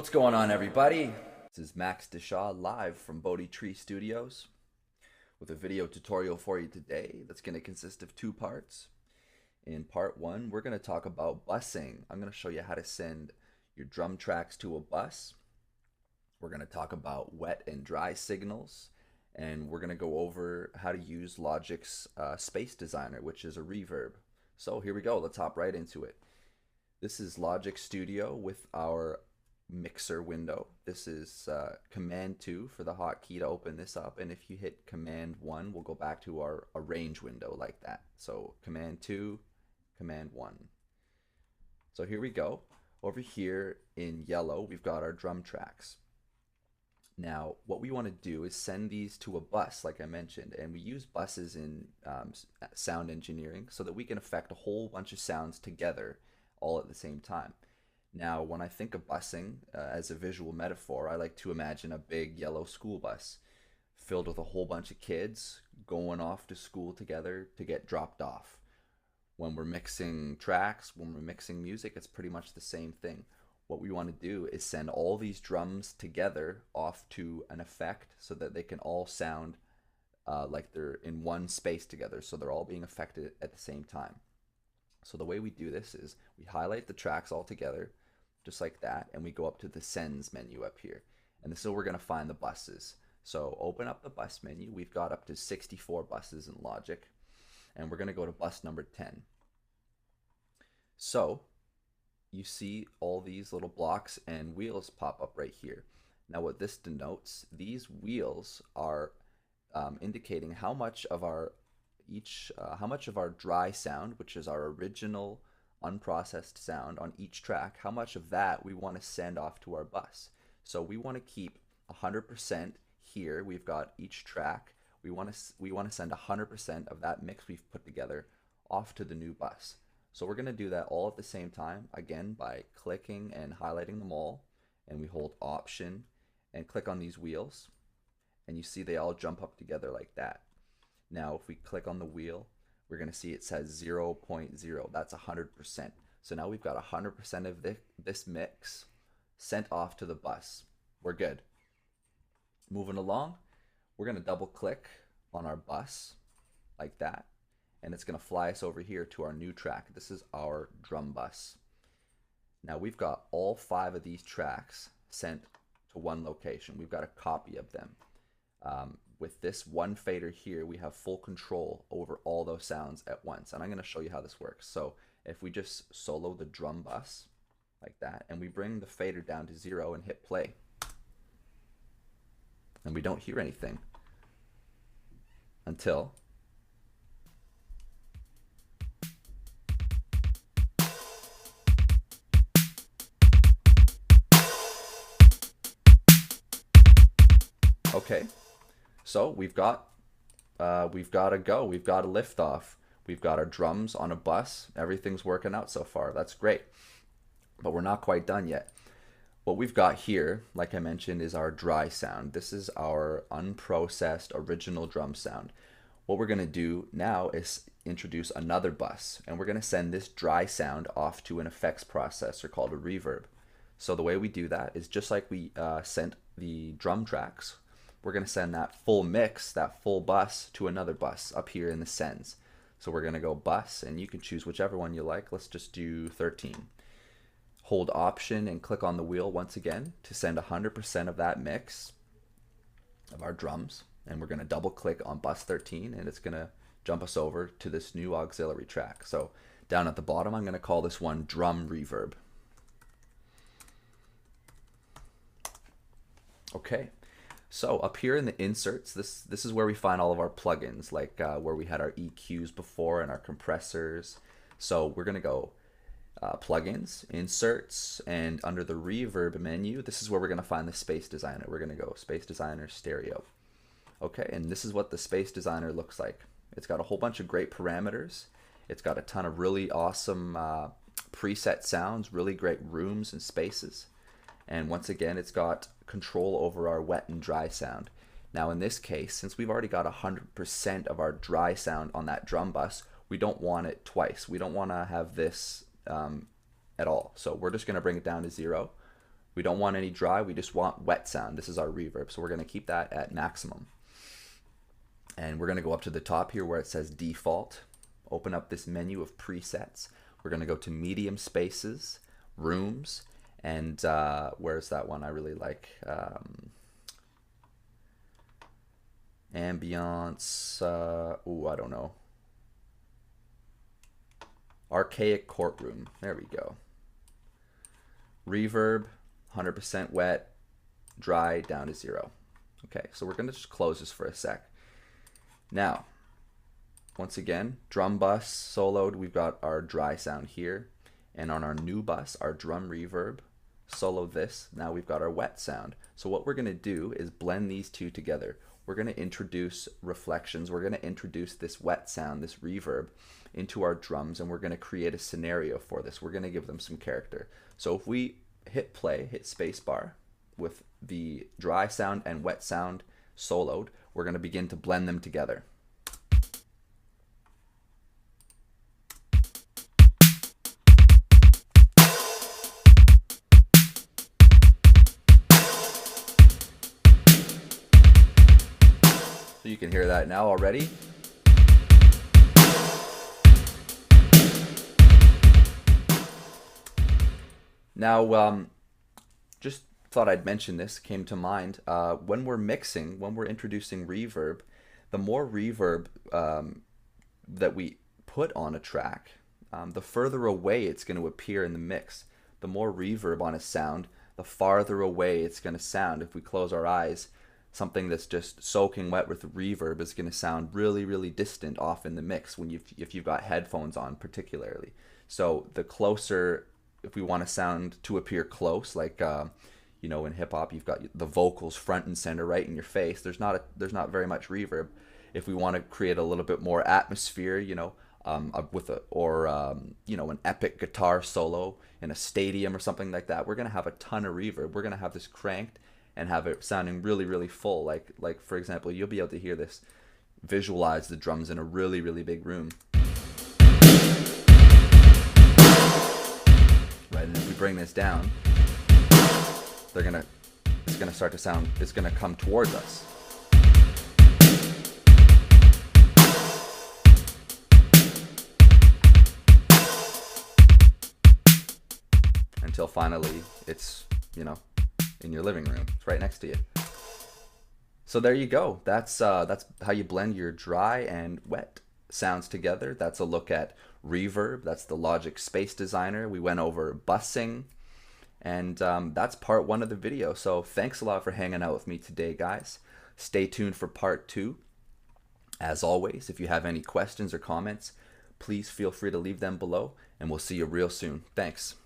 What's going on, everybody? This is Max Deshaw live from Bodhi Tree Studios with a video tutorial for you today that's going to consist of two parts. In part one, we're going to talk about busing. I'm going to show you how to send your drum tracks to a bus. We're going to talk about wet and dry signals, and we're going to go over how to use Logic's Space Designer, which is a reverb. So here we go. Let's hop right into it. This is Logic Studio with our mixer window. This is Command 2 for the hotkey to open this up, and if you hit Command 1, we'll go back to our arrange window like that. So Command 2, Command 1. So here we go. Over here in yellow, we've got our drum tracks. Now, what we want to do is send these to a bus, like I mentioned, and we use buses in sound engineering so that we can affect a whole bunch of sounds together all at the same time. Now, when I think of busing as a visual metaphor, I like to imagine a big yellow school bus filled with a whole bunch of kids going off to school together to get dropped off. When we're mixing tracks, when we're mixing music, it's pretty much the same thing. What we want to do is send all these drums together off to an effect so that they can all sound like they're in one space together, so they're all being affected at the same time. So the way we do this is we highlight the tracks all together, just like that, and we go up to the Sends menu up here. And this is where we're going to find the buses. So open up the bus menu. We've got up to 64 buses in Logic, and we're going to go to bus number 10. So you see all these little blocks and wheels pop up right here. Now what this denotes, these wheels are indicating how much of our dry sound, which is our original unprocessed sound on each track, how much of that we want to send off to our bus. So we want to keep 100% here. We've got each track. We want to send 100% of that mix we've put together off to the new bus. So we're going to do that all at the same time, again by clicking and highlighting them all, and we hold Option and click on these wheels, and you see they all jump up together like that. Now if we click on the wheel, we're going to see it says 0.0. That's 100%. So now we've got 100% of this mix sent off to the bus. We're good. Moving along, we're going to double click on our bus like that, and it's going to fly us over here to our new track. This is our drum bus. Now we've got all 5 of these tracks sent to one location. We've got a copy of them. With this one fader here, we have full control over all those sounds at once, and I'm going to show you how this works. So if we just solo the drum bus like that, and we bring the fader down to 0 and hit play, and we don't hear anything until okay. So we've got a go. We've got a liftoff. We've got our drums on a bus. Everything's working out so far. That's great. But we're not quite done yet. What we've got here, like I mentioned, is our dry sound. This is our unprocessed original drum sound. What we're going to do now is introduce another bus, and we're going to send this dry sound off to an effects processor called a reverb. So the way we do that is just like we sent the drum tracks. We're going to send that full mix, that full bus, to another bus up here in the sends. So we're going to go bus, and you can choose whichever one you like. Let's just do 13. Hold Option and click on the wheel once again to send 100% of that mix of our drums. And we're going to double click on bus 13, and it's going to jump us over to this new auxiliary track. So down at the bottom, I'm going to call this one Drum Reverb. Okay. So up here in the inserts, this is where we find all of our plugins, like where we had our EQs before and our compressors. So we're going to go plugins, inserts, and under the reverb menu, this is where we're going to find the Space Designer. We're going to go Space Designer Stereo. Okay, and this is what the Space Designer looks like. It's got a whole bunch of great parameters. It's got a ton of really awesome preset sounds, really great rooms and spaces. And once again, it's got control over our wet and dry sound. Now in this case, since we've already got 100% of our dry sound on that drum bus, we don't want it twice. We don't want to have this at all. So we're just going to bring it down to 0. We don't want any dry, we just want wet sound. This is our reverb, so we're going to keep that at maximum. And we're going to go up to the top here where it says default. Open up this menu of presets. We're going to go to medium spaces, rooms, and where's that one I really like? Ambiance, I don't know. Archaic courtroom, there we go. Reverb, 100% wet, dry down to 0. Okay, so we're gonna just close this for a sec. Now, once again, drum bus soloed, we've got our dry sound here, and on our new bus, our drum reverb, solo this, now we've got our wet sound. So what we're gonna do is blend these two together. We're gonna introduce reflections, we're gonna introduce this wet sound, this reverb, into our drums, and we're gonna create a scenario for this. We're gonna give them some character. So if we hit play, hit spacebar, with the dry sound and wet sound soloed, we're gonna begin to blend them together. So you can hear that now already. Now, just thought I'd mention this, came to mind. When we're mixing, when we're introducing reverb, the more reverb that we put on a track, the further away it's going to appear in the mix. The more reverb on a sound, the farther away it's going to sound. If we close our eyes, something that's just soaking wet with reverb is going to sound really, really distant off in the mix when if you've got headphones on particularly. So the closer, if we want a sound to appear close, like you know, in hip hop you've got the vocals front and center right in your face. There's not very much reverb. If we want to create a little bit more atmosphere, you know, with you know, an epic guitar solo in a stadium or something like that, we're gonna have a ton of reverb. We're gonna have this cranked and have it sounding really, really full. Like for example, you'll be able to hear this. Visualize the drums in a really, really big room. Right, and if we bring this down, it's gonna start to sound. It's gonna come towards us. Until finally it's, you know, in your living room. It's right next to you. So there you go. That's how you blend your dry and wet sounds together. That's a look at reverb. That's the Logic Space Designer. We went over busing, and that's part 1 of the video. So thanks a lot for hanging out with me today, guys. Stay tuned for part 2. As always, if you have any questions or comments, please feel free to leave them below, and we'll see you real soon. Thanks.